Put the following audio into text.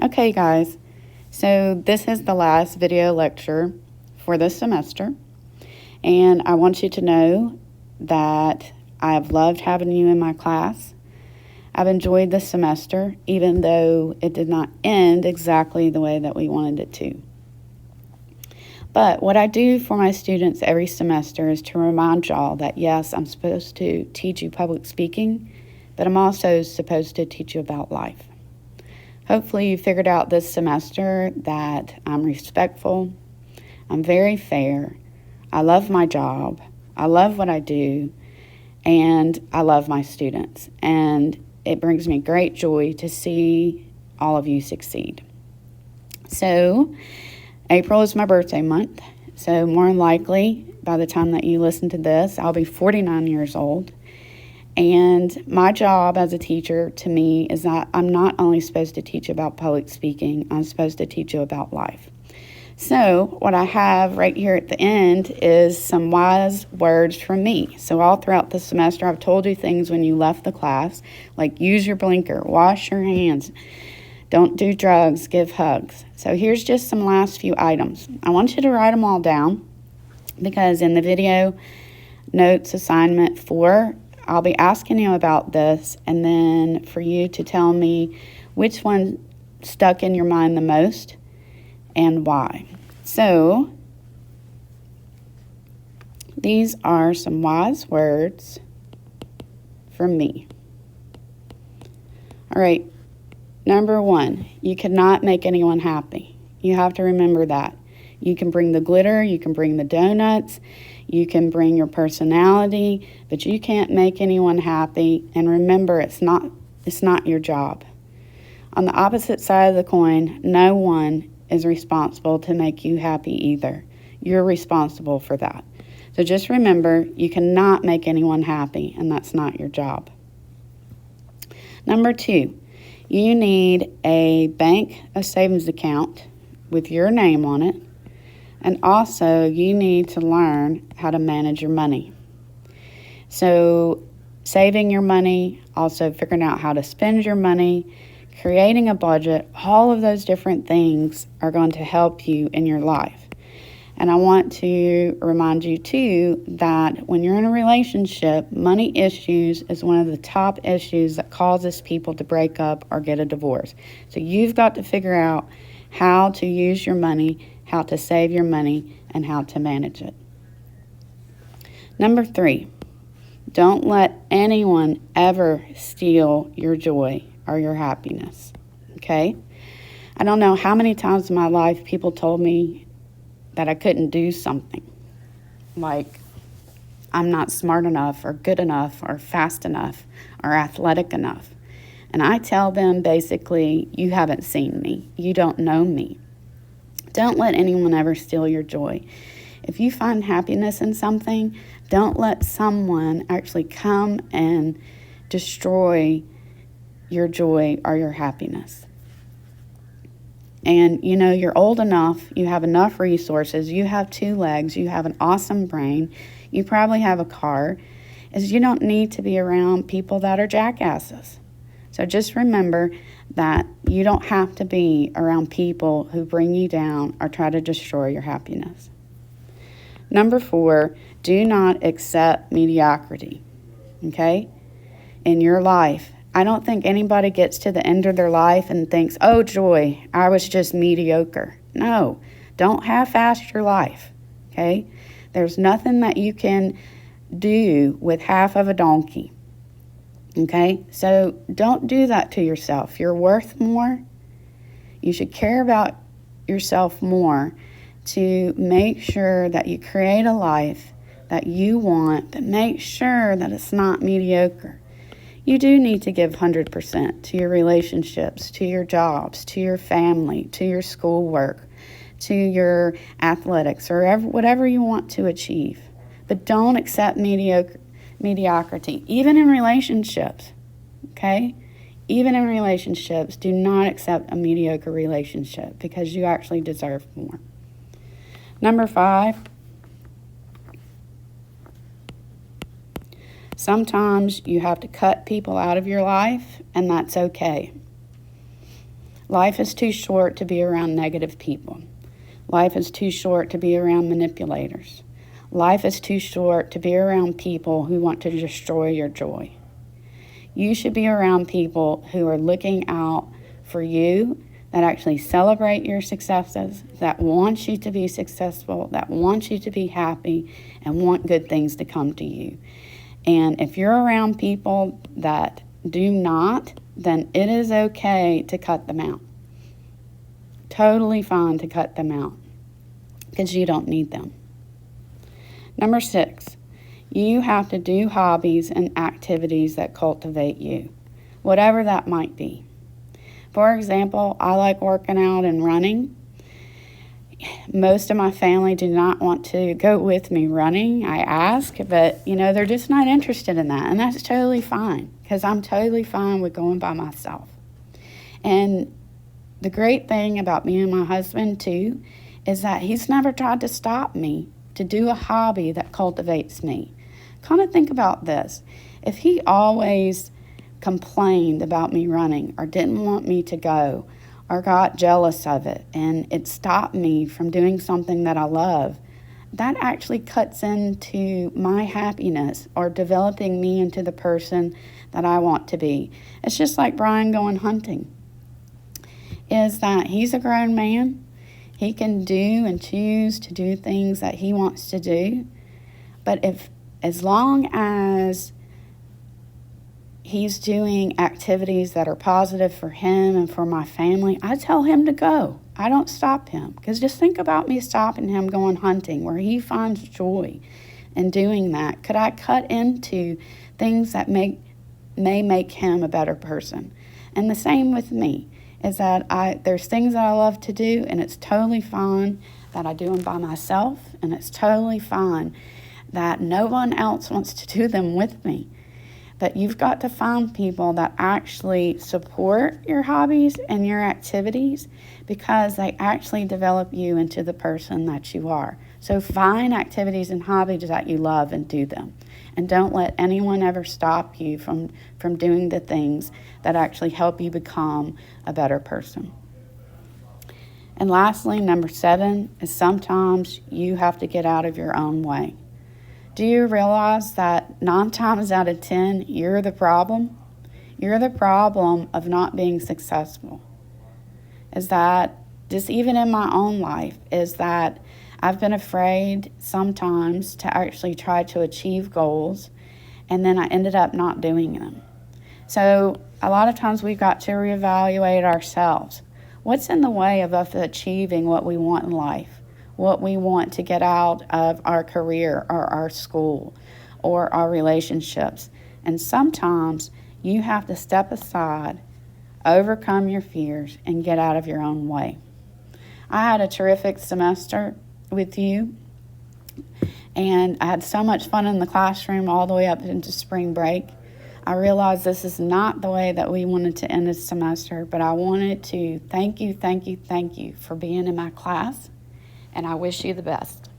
Okay, guys, so this is the last video lecture for this semester, and I want you to know that I have loved having you in my class. I've enjoyed this semester, even though it did not end exactly the way that we wanted it to. But what I do for my students every semester is to remind y'all that yes, I'm supposed to teach you public speaking, but I'm also supposed to teach you about life. Hopefully you figured out this semester that I'm respectful, I'm very fair, I love my job, I love what I do, and I love my students. And it brings me great joy to see all of you succeed. So, April is my birthday month, so more than likely, by the time that you listen to this, I'll be 49 years old. And my job as a teacher, to me, is that I'm not only supposed to teach you about public speaking, I'm supposed to teach you about life. So what I have right here at the end is some wise words from me. So all throughout the semester, I've told you things when you left the class, like use your blinker, wash your hands, don't do drugs, give hugs. So here's just some last few items. I want you to write them all down because in the video notes assignment 4, I'll be asking you about this, and then for you to tell me which one stuck in your mind the most and why. So, these are some wise words from me. All right, number 1, you cannot make anyone happy. You have to remember that. You can bring the glitter, you can bring the donuts, you can bring your personality, but you can't make anyone happy. And remember, it's not your job. On the opposite side of the coin, no one is responsible to make you happy either. You're responsible for that. So just remember, you cannot make anyone happy, and that's not your job. Number 2, you need a bank, a savings account with your name on it. And also, you need to learn how to manage your money. So, saving your money, also figuring out how to spend your money, creating a budget, all of those different things are going to help you in your life. And I want to remind you, too, that when you're in a relationship, money issues is one of the top issues that causes people to break up or get a divorce. So, you've got to figure out how to use your money, how to save your money, and how to manage it. Number 3, don't let anyone ever steal your joy or your happiness, okay? I don't know how many times in my life people told me that I couldn't do something, like I'm not smart enough or good enough or fast enough or athletic enough. And I tell them basically, you haven't seen me, you don't know me. Don't let anyone ever steal your joy. If you find happiness in something, don't let someone actually come and destroy your joy or your happiness. And you know, you're old enough, you have enough resources, you have 2 legs, you have an awesome brain, you probably have a car, is you don't need to be around people that are jackasses. So just remember that you don't have to be around people who bring you down or try to destroy your happiness. Number 4, do not accept mediocrity, okay? In your life, I don't think anybody gets to the end of their life and thinks, oh, joy, I was just mediocre. No, don't half-ass your life, okay? There's nothing that you can do with half of a donkey. Okay, so don't do that to yourself. You're worth more. You should care about yourself more to make sure that you create a life that you want, but make sure that it's not mediocre. You do need to give 100% to your relationships, to your jobs, to your family, to your schoolwork, to your athletics, or whatever you want to achieve. But don't accept mediocrity, even in relationships, okay? Even in relationships, do not accept a mediocre relationship because you actually deserve more. Number 5, sometimes you have to cut people out of your life, and that's okay. Life is too short to be around negative people. Life is too short to be around manipulators. Life is too short to be around people who want to destroy your joy. You should be around people who are looking out for you, that actually celebrate your successes, that want you to be successful, that want you to be happy, and want good things to come to you. And if you're around people that do not, then it is okay to cut them out. Totally fine to cut them out because you don't need them. Number 6, you have to do hobbies and activities that cultivate you, whatever that might be. For example, I like working out and running. Most of my family do not want to go with me running. I ask, but they're just not interested in that. And that's totally fine because I'm totally fine with going by myself. And the great thing about me and my husband too is that he's never tried to stop me to do a hobby that cultivates me. Kind of think about this. If he always complained about me running or didn't want me to go or got jealous of it and it stopped me from doing something that I love, that actually cuts into my happiness or developing me into the person that I want to be. It's just like Brian going hunting. Is that he's a grown man. He can do and choose to do things that he wants to do. But as long as he's doing activities that are positive for him and for my family, I tell him to go. I don't stop him. Because just think about me stopping him going hunting where he finds joy in doing that. Could I cut into things that may make him a better person? And the same with me is that there's things that I love to do, and it's totally fine that I do them by myself, and it's totally fine that no one else wants to do them with me. But you've got to find people that actually support your hobbies and your activities because they actually develop you into the person that you are. So find activities and hobbies that you love and do them. And don't let anyone ever stop you from doing the things that actually help you become a better person. And lastly, number 7 is sometimes you have to get out of your own way. Do you realize that 9 times out of 10, you're the problem? You're the problem of not being successful. Is that, just even in my own life, is that I've been afraid sometimes to actually try to achieve goals, and then I ended up not doing them. So a lot of times we've got to reevaluate ourselves. What's in the way of us achieving what we want in life? What we want to get out of our career or our school or our relationships. And sometimes you have to step aside, overcome your fears, and get out of your own way. I had a terrific semester with you, and I had so much fun in the classroom all the way up into spring break. I realized this is not the way that we wanted to end this semester, but I wanted to thank you for being in my class. And I wish you the best.